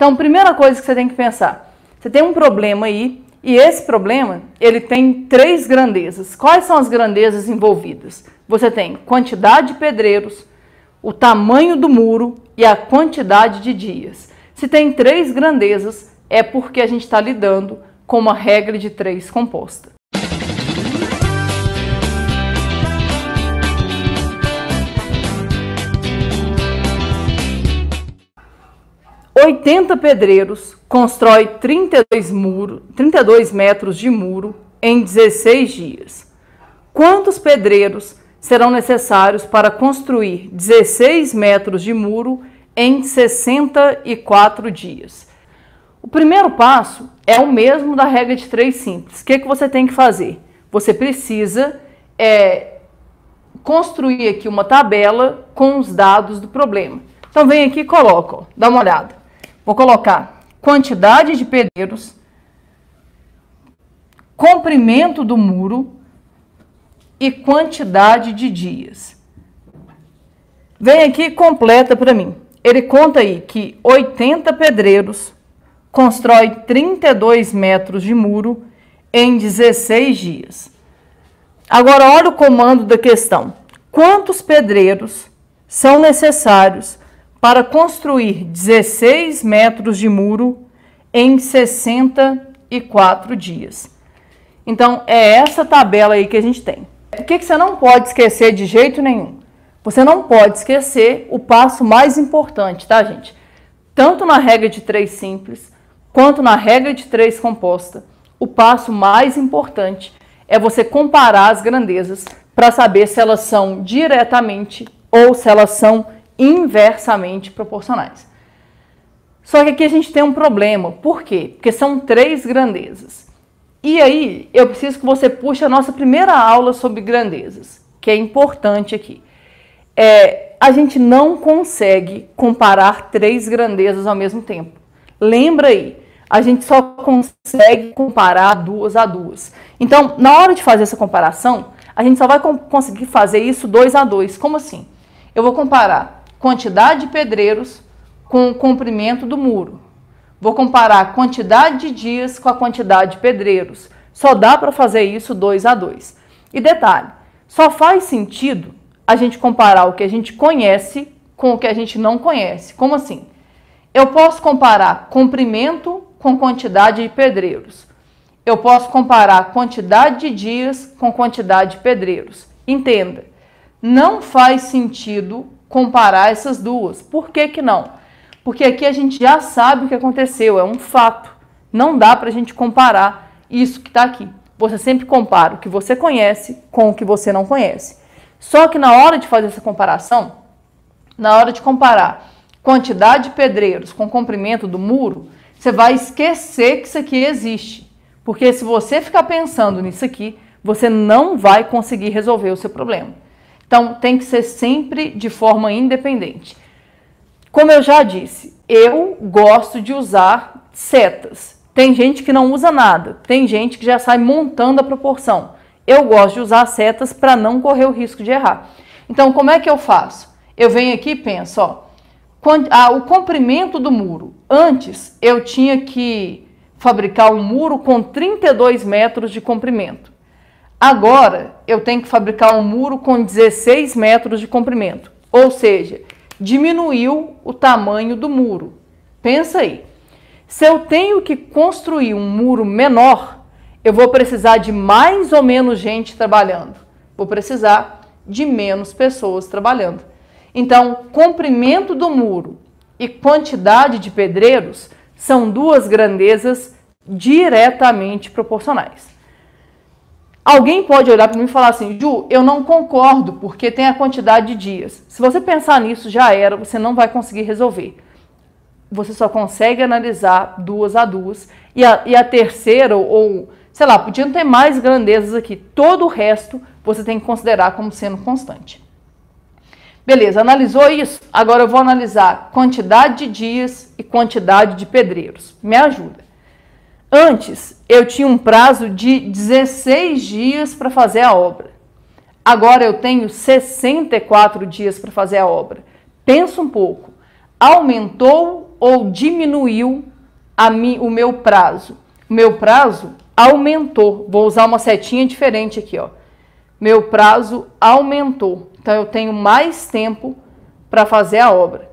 Então, primeira coisa que você tem que pensar, você tem um problema aí, e esse problema, ele tem 3 grandezas. Quais são as grandezas envolvidas? Você tem quantidade de pedreiros, o tamanho do muro e a quantidade de dias. Se tem 3 grandezas, é porque a gente está lidando com uma regra de 3 composta. "80 pedreiros constrói 32 metros de muro em 16 dias. Quantos pedreiros serão necessários para construir 16 metros de muro em 64 dias?" O primeiro passo é o mesmo da regra de 3 simples. O que você tem que fazer? Você precisa construir aqui uma tabela com os dados do problema. Então vem aqui e coloca, ó, dá uma olhada. Vou colocar quantidade de pedreiros, comprimento do muro e quantidade de dias. Vem aqui e completa para mim. Ele conta aí que 80 pedreiros constrói 32 metros de muro em 16 dias. Agora, olha o comando da questão. Quantos pedreiros são necessários para construir 16 metros de muro em 64 dias? Então, é essa tabela aí que a gente tem. O que você não pode esquecer de jeito nenhum? Você não pode esquecer o passo mais importante, tá, gente? Tanto na regra de 3 simples, quanto na regra de 3 composta, o passo mais importante é você comparar as grandezas para saber se elas são diretamente ou se elas são inversamente proporcionais. Só que aqui a gente tem um problema. Por quê? Porque são 3 grandezas. E aí, eu preciso que você puxe a nossa primeira aula sobre grandezas, que é importante aqui. A gente não consegue comparar 3 grandezas ao mesmo tempo. Lembra aí, a gente só consegue comparar 2 a 2. Então, na hora de fazer essa comparação, a gente só vai conseguir fazer isso 2 a 2. Como assim? Eu vou comparar quantidade de pedreiros com o comprimento do muro. Vou comparar a quantidade de dias com a quantidade de pedreiros. Só dá para fazer isso 2 a 2. E detalhe, só faz sentido a gente comparar o que a gente conhece com o que a gente não conhece. Como assim? Eu posso comparar comprimento com quantidade de pedreiros. Eu posso comparar quantidade de dias com quantidade de pedreiros. Entenda, não faz sentido comparar essas duas. Por que que não? Porque aqui a gente já sabe o que aconteceu, é um fato. Não dá para a gente comparar isso que está aqui. Você sempre compara o que você conhece com o que você não conhece. Só que na hora de fazer essa comparação, na hora de comparar quantidade de pedreiros com comprimento do muro, você vai esquecer que isso aqui existe. Porque se você ficar pensando nisso aqui, você não vai conseguir resolver o seu problema. Então, tem que ser sempre de forma independente. Como eu já disse, eu gosto de usar setas. Tem gente que não usa nada, tem gente que já sai montando a proporção. Eu gosto de usar setas para não correr o risco de errar. Então, como é que eu faço? Eu venho aqui e penso, ó, o comprimento do muro. Antes, eu tinha que fabricar um muro com 32 metros de comprimento. Agora, eu tenho que fabricar um muro com 16 metros de comprimento. Ou seja, diminuiu o tamanho do muro. Pensa aí. Se eu tenho que construir um muro menor, eu vou precisar de mais ou menos gente trabalhando. Vou precisar de menos pessoas trabalhando. Então, comprimento do muro e quantidade de pedreiros são 2 grandezas diretamente proporcionais. Alguém pode olhar para mim e falar assim, Ju, eu não concordo porque tem a quantidade de dias. Se você pensar nisso, já era, você não vai conseguir resolver. Você só consegue analisar 2 a 2 e a terceira, ou sei lá, podiam ter mais grandezas aqui. Todo o resto você tem que considerar como sendo constante. Beleza, analisou isso? Agora eu vou analisar quantidade de dias e quantidade de pedreiros. Me ajuda. Antes, eu tinha um prazo de 16 dias para fazer a obra. Agora eu tenho 64 dias para fazer a obra. Pensa um pouco. Aumentou ou diminuiu o meu prazo? O meu prazo aumentou. Vou usar uma setinha diferente aqui, ó. Meu prazo aumentou. Então, eu tenho mais tempo para fazer a obra.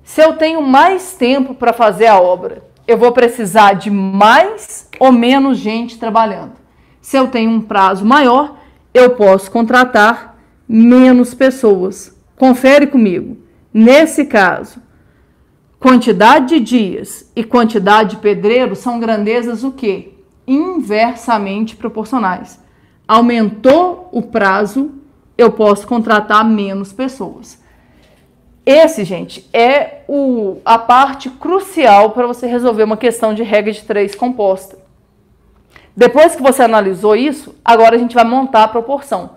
Se eu tenho mais tempo para fazer a obra, eu vou precisar de mais ou menos gente trabalhando. Se eu tenho um prazo maior, eu posso contratar menos pessoas. Confere comigo. Nesse caso, quantidade de dias e quantidade de pedreiros são grandezas o quê? Inversamente proporcionais. Aumentou o prazo, eu posso contratar menos pessoas. Esse, gente, é a parte crucial para você resolver uma questão de regra de 3 composta. Depois que você analisou isso, agora a gente vai montar a proporção.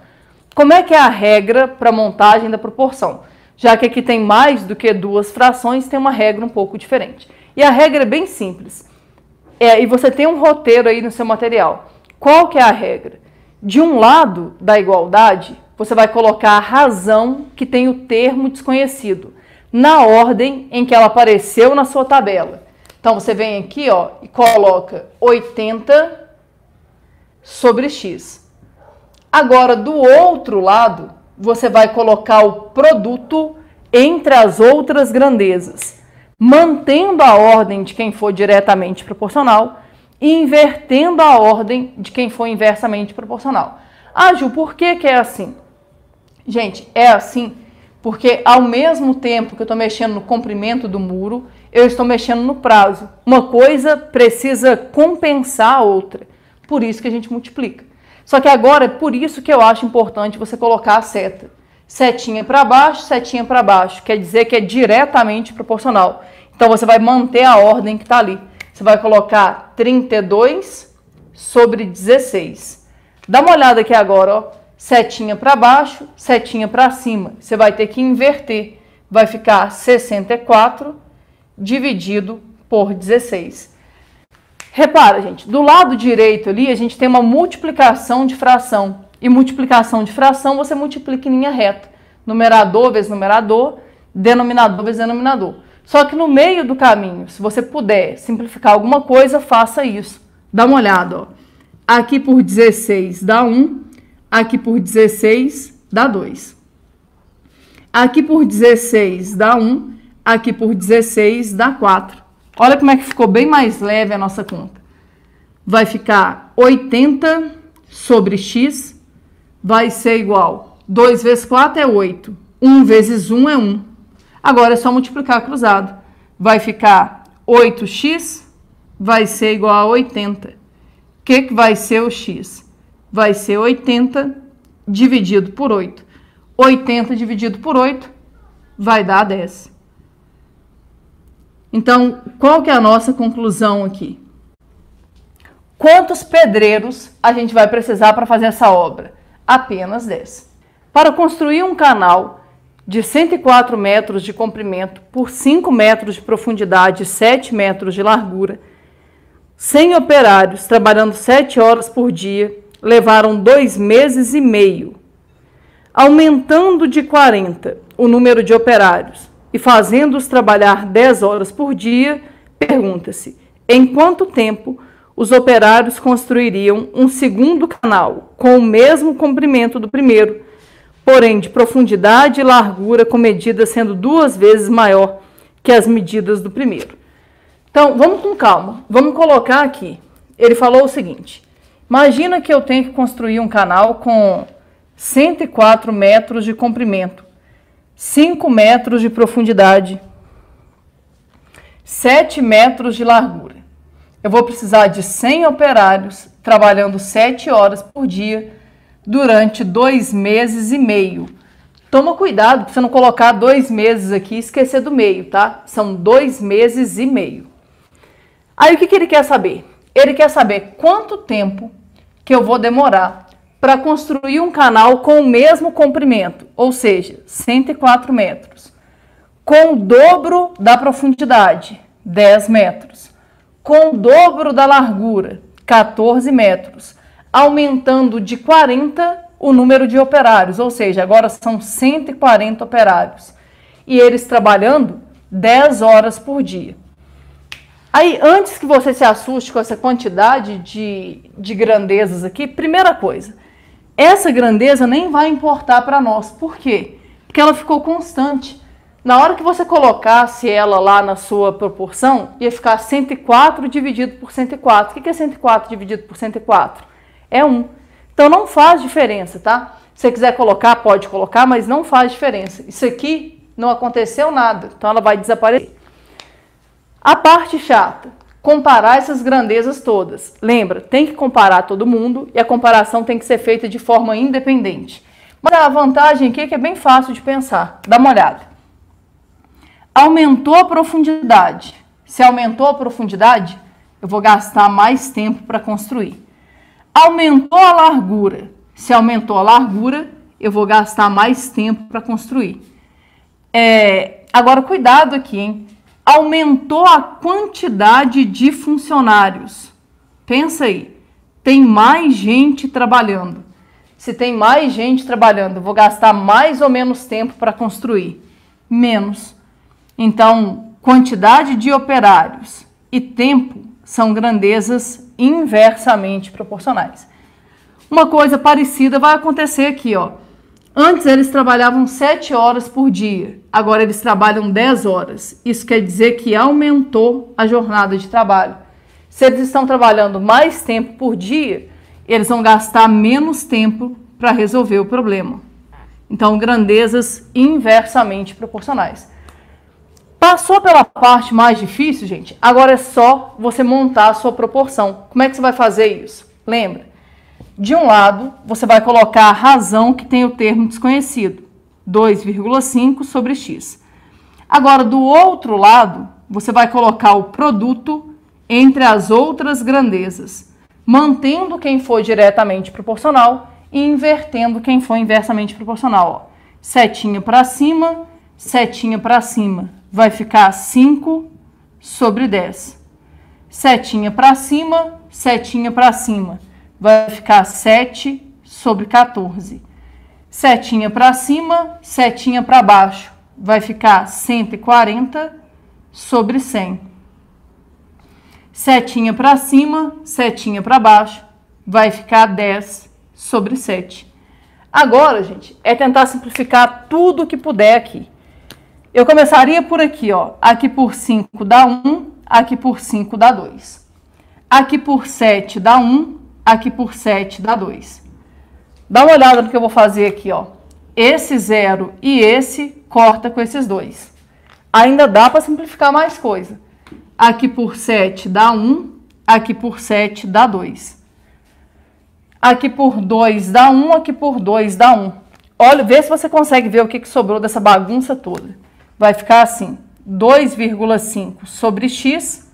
Como é que é a regra para montagem da proporção? Já que aqui tem mais do que 2 frações, tem uma regra um pouco diferente. E a regra é bem simples. E você tem um roteiro aí no seu material. Qual que é a regra? De um lado da igualdade, você vai colocar a razão que tem o termo desconhecido, na ordem em que ela apareceu na sua tabela. Então, você vem aqui, ó, e coloca 80 sobre x. Agora, do outro lado, você vai colocar o produto entre as outras grandezas, mantendo a ordem de quem for diretamente proporcional e invertendo a ordem de quem for inversamente proporcional. Ah, Ju, por que é assim? Gente, é assim porque ao mesmo tempo que eu estou mexendo no comprimento do muro, eu estou mexendo no prazo. Uma coisa precisa compensar a outra. Por isso que a gente multiplica. Só que agora, é por isso que eu acho importante você colocar a seta. Setinha para baixo, quer dizer que é diretamente proporcional. Então, você vai manter a ordem que está ali. Você vai colocar 32 sobre 16. Dá uma olhada aqui agora, ó. Setinha para baixo, setinha para cima. Você vai ter que inverter. Vai ficar 64 dividido por 16. Repara, gente, do lado direito ali, a gente tem uma multiplicação de fração. E multiplicação de fração, você multiplica em linha reta. Numerador vezes numerador, denominador vezes denominador. Só que no meio do caminho, se você puder simplificar alguma coisa, faça isso. Dá uma olhada, ó. Aqui por 16 dá 1. Aqui por 16 dá 2. Aqui por 16 dá 1. Aqui por 16 dá 4. Olha como é que ficou bem mais leve a nossa conta. Vai ficar 80 sobre x vai ser igual. 2 vezes 4 é 8. 1 vezes 1 é 1. Agora é só multiplicar cruzado. Vai ficar 8x vai ser igual a 80. O que vai ser o x? Vai ser 80 dividido por 8. 80 dividido por 8 vai dar 10. Então, qual que é a nossa conclusão aqui? Quantos pedreiros a gente vai precisar para fazer essa obra? Apenas 10. Para construir um canal de 104 metros de comprimento por 5 metros de profundidade e 7 metros de largura, 100 operários trabalhando 7 horas por dia, levaram 2 meses e meio. Aumentando de 40 o número de operários e fazendo-os trabalhar 10 horas por dia, pergunta-se, em quanto tempo os operários construiriam um segundo canal com o mesmo comprimento do primeiro, porém de profundidade e largura com medidas sendo 2 vezes maior que as medidas do primeiro. Então, vamos com calma. Vamos colocar aqui. Ele falou o seguinte, imagina que eu tenho que construir um canal com 104 metros de comprimento, 5 metros de profundidade, 7 metros de largura. Eu vou precisar de 100 operários trabalhando 7 horas por dia durante 2 meses e meio. Toma cuidado para você não colocar 2 meses aqui e esquecer do meio, tá? São 2 meses e meio. Aí o que ele quer saber? Ele quer saber quanto tempo que eu vou demorar para construir um canal com o mesmo comprimento, ou seja, 104 metros, com o dobro da profundidade, 10 metros, com o dobro da largura, 14 metros, aumentando de 40 o número de operários, ou seja, agora são 140 operários, e eles trabalhando 10 horas por dia. Aí, antes que você se assuste com essa quantidade de grandezas aqui, primeira coisa, essa grandeza nem vai importar para nós. Por quê? Porque ela ficou constante. Na hora que você colocasse ela lá na sua proporção, ia ficar 104 dividido por 104. O que é 104 dividido por 104? É 1. Então, não faz diferença, tá? Se você quiser colocar, pode colocar, mas não faz diferença. Isso aqui não aconteceu nada, então ela vai desaparecer. A parte chata, comparar essas grandezas todas. Lembra, tem que comparar todo mundo e a comparação tem que ser feita de forma independente. Mas a vantagem aqui é que é bem fácil de pensar. Dá uma olhada. Aumentou a profundidade. Se aumentou a profundidade, eu vou gastar mais tempo para construir. Aumentou a largura. Se aumentou a largura, eu vou gastar mais tempo para construir. Agora, cuidado aqui, hein? Aumentou a quantidade de funcionários. Pensa aí, tem mais gente trabalhando. Se tem mais gente trabalhando, eu vou gastar mais ou menos tempo para construir? Menos. Então, quantidade de operários e tempo são grandezas inversamente proporcionais. Uma coisa parecida vai acontecer aqui, ó. Antes eles trabalhavam 7 horas por dia, agora eles trabalham 10 horas. Isso quer dizer que aumentou a jornada de trabalho. Se eles estão trabalhando mais tempo por dia, eles vão gastar menos tempo para resolver o problema. Então, grandezas inversamente proporcionais. Passou pela parte mais difícil, gente, agora é só você montar a sua proporção. Como é que você vai fazer isso? Lembra? De um lado, você vai colocar a razão que tem o termo desconhecido, 2,5 sobre x. Agora, do outro lado, você vai colocar o produto entre as outras grandezas, mantendo quem for diretamente proporcional e invertendo quem for inversamente proporcional. Ó. Setinha para cima, vai ficar 5 sobre 10. Setinha para cima, vai ficar 7 sobre 14. Setinha para cima, setinha para baixo, vai ficar 140 sobre 100. Setinha para cima, setinha para baixo, vai ficar 10 sobre 7. Agora, gente, é tentar simplificar tudo que puder aqui. Eu começaria por aqui, ó. Aqui por 5 dá 1, aqui por 5 dá 2. Aqui por 7 dá 1, aqui por 7 dá 2. Dá uma olhada no que eu vou fazer aqui, ó. Esse 0 e esse corta com esses dois. Ainda dá para simplificar mais coisa. Aqui por 7 dá 1, aqui por 7 dá 2. Aqui por 2 dá 1, aqui por 2 dá 1. Olha, vê se você consegue ver o que sobrou dessa bagunça toda. Vai ficar assim, 2,5 sobre x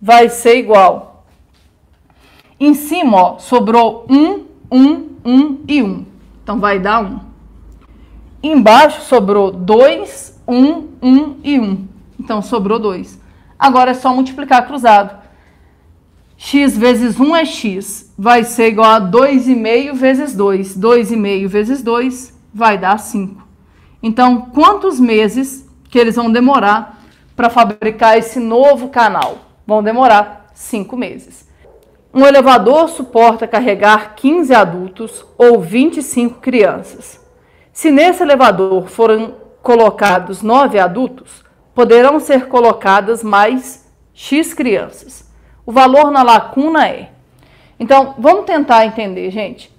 vai ser igual. Em cima, ó, sobrou 1, 1, 1 e 1. Então, vai dar 1. Embaixo sobrou 2, 1, 1 e 1. Então, sobrou 2. Agora é só multiplicar cruzado. X vezes 1 é x. Vai ser igual a 2,5 vezes 2. 2,5 vezes 2 vai dar 5. Então, quantos meses que eles vão demorar para fabricar esse novo canal? Vão demorar 5 meses. Um elevador suporta carregar 15 adultos ou 25 crianças. Se nesse elevador forem colocados 9 adultos, poderão ser colocadas mais X crianças. O valor na lacuna é... Então, vamos tentar entender, gente.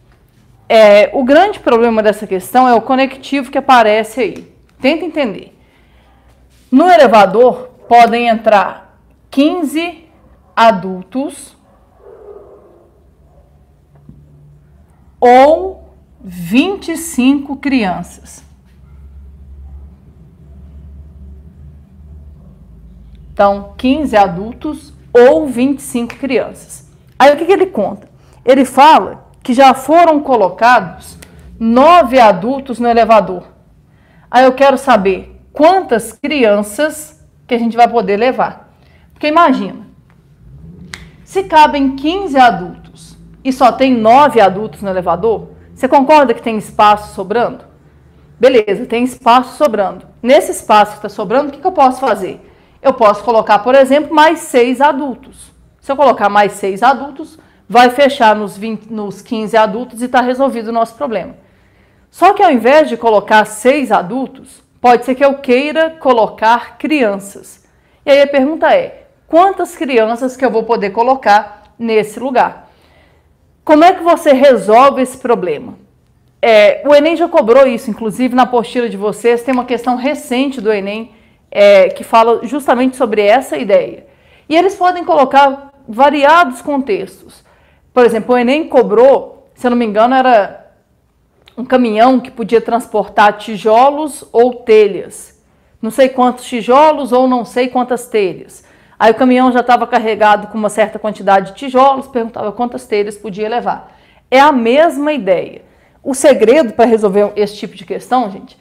O grande problema dessa questão é o conectivo que aparece aí. Tenta entender. No elevador, podem entrar 15 adultos ou 25 crianças. Então, 15 adultos ou 25 crianças. Aí, o que ele conta? Ele fala que já foram colocados 9 adultos no elevador. Aí, eu quero saber quantas crianças que a gente vai poder levar. Porque imagina, se cabem 15 adultos e só tem 9 adultos no elevador, você concorda que tem espaço sobrando? Beleza, tem espaço sobrando. Nesse espaço que está sobrando, o que eu posso fazer? Eu posso colocar, por exemplo, mais 6 adultos. Se eu colocar mais 6 adultos, vai fechar nos 15 adultos e está resolvido o nosso problema. Só que ao invés de colocar 6 adultos, pode ser que eu queira colocar crianças. E aí a pergunta é, quantas crianças que eu vou poder colocar nesse lugar? Como é que você resolve esse problema? O Enem já cobrou isso, inclusive na apostila de vocês tem uma questão recente do Enem que fala justamente sobre essa ideia. E eles podem colocar variados contextos. Por exemplo, o Enem cobrou, se eu não me engano, era um caminhão que podia transportar tijolos ou telhas. Não sei quantos tijolos ou não sei quantas telhas. Aí o caminhão já estava carregado com uma certa quantidade de tijolos, perguntava quantas telhas podia levar. É a mesma ideia. O segredo para resolver esse tipo de questão, gente,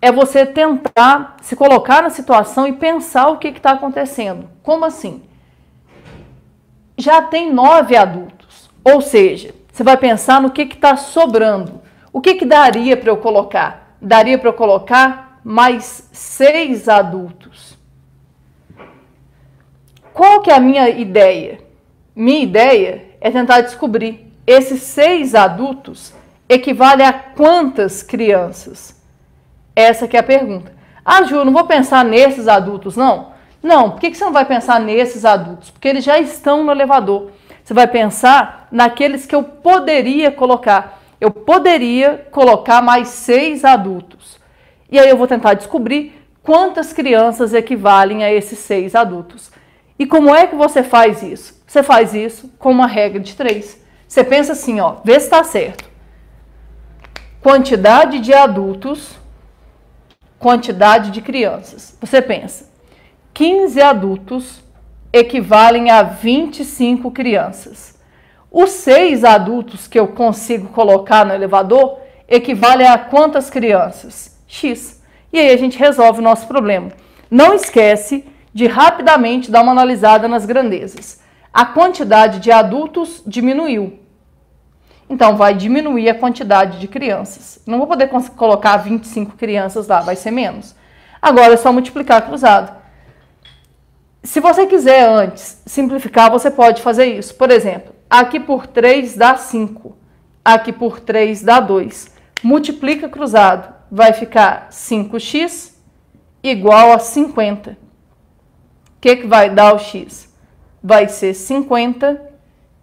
é você tentar se colocar na situação e pensar o que está acontecendo. Como assim? Já tem 9 adultos, ou seja, você vai pensar no que está sobrando. O que daria para eu colocar? Daria para eu colocar mais 6 adultos. Qual que é a minha ideia? Minha ideia é tentar descobrir esses 6 adultos equivale a quantas crianças? Essa que é a pergunta. Ah, Ju, não vou pensar nesses adultos, não? Não, por que você não vai pensar nesses adultos? Porque eles já estão no elevador. Você vai pensar naqueles que eu poderia colocar. Eu poderia colocar mais 6 adultos. E aí eu vou tentar descobrir quantas crianças equivalem a esses 6 adultos. E como é que você faz isso? Você faz isso com uma regra de 3. Você pensa assim, ó, vê se está certo. Quantidade de adultos, quantidade de crianças. Você pensa, 15 adultos equivalem a 25 crianças. Os 6 adultos que eu consigo colocar no elevador equivalem a quantas crianças? X. E aí a gente resolve o nosso problema. Não esquece de rapidamente dar uma analisada nas grandezas. A quantidade de adultos diminuiu. Então, vai diminuir a quantidade de crianças. Não vou poder colocar 25 crianças lá, vai ser menos. Agora é só multiplicar cruzado. Se você quiser antes simplificar, você pode fazer isso. Por exemplo, aqui por 3 dá 5. Aqui por 3 dá 2. Multiplica cruzado. Vai ficar 5x igual a 50. O que vai dar o x? Vai ser 50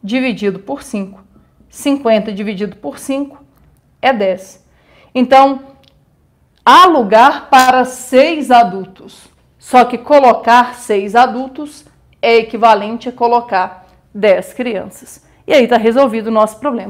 dividido por 5. 50 dividido por 5 é 10. Então, há lugar para 6 adultos. Só que colocar 6 adultos é equivalente a colocar 10 crianças. E aí está resolvido o nosso problema.